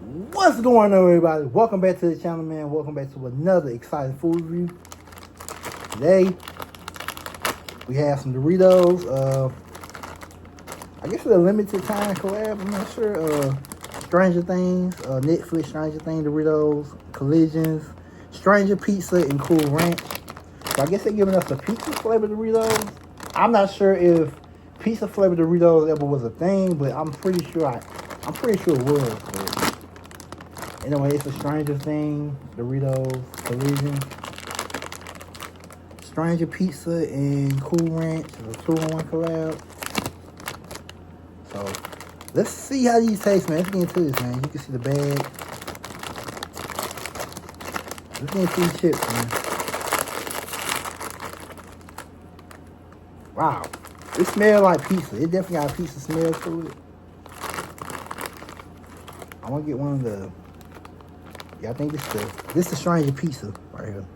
What's going on, everybody? Welcome back to the channel, man. Welcome back to another exciting food review. Today, we have some Doritos. I guess it's a limited time collab. I'm not sure. Stranger Things, Netflix Stranger Things Doritos, Collisions, Stranger Pizza, and Cool Ranch. So I guess they're giving us a pizza flavored Doritos. I'm not sure if pizza flavored Doritos ever was a thing, but I'm pretty sure it was. But anyway, it's a Stranger Things Doritos, Collision, Stranger Pizza, and Cool Ranch. It's a 2-in-1 collab. So let's see how these taste, man. Let's get into this, man. You can see the bag. Let's get into these chips, man. Wow. It smells like pizza. It definitely got a pizza smell to it. I want to get one of the... Yeah, I think this is the Stranger Pizza right here.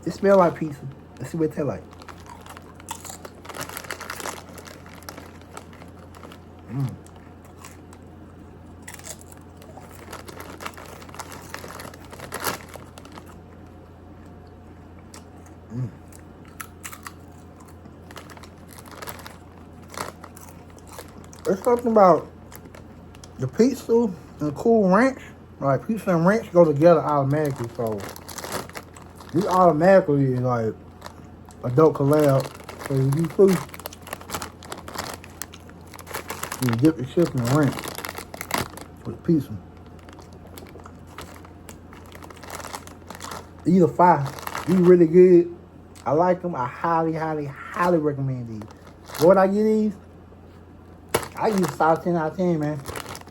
It smells like pizza. Let's see what it tastes like. There's something about the pizza and Cool Ranch. Like, pizza and ranch go together automatically, so this automatically is like adult collab. So you too, you dip the chips in the ranch with pizza. These are fire. These really good. I like them. I highly recommend these. What would I give these? I use solid 10 out of 10, man.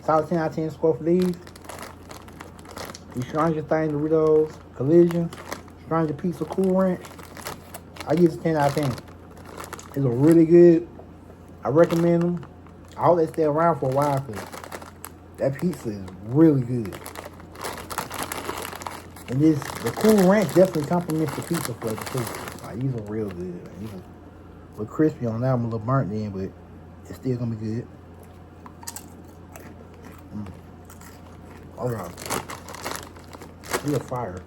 Solid 10 out of 10 score for these. These Stranger Things Doritos, Collision, Stranger Pizza, Cool Ranch. I give it 10 out of 10. It's a really good. I recommend them. I hope they stay around for a while because that pizza is really good. And the Cool Ranch definitely complements the pizza flavor too. Like, these are real good. Man. These are a little crispy on that one, a little burnt in, but it's still gonna be good. All right. These are fire.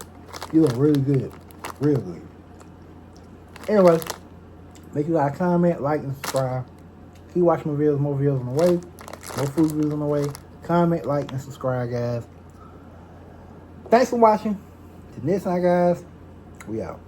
These are really good. Real good. Anyway, make sure you comment, like, and subscribe. Keep watching my videos. More videos on the way. More food reviews on the way. Comment, like, and subscribe, guys. Thanks for watching. Till next time, guys. We out.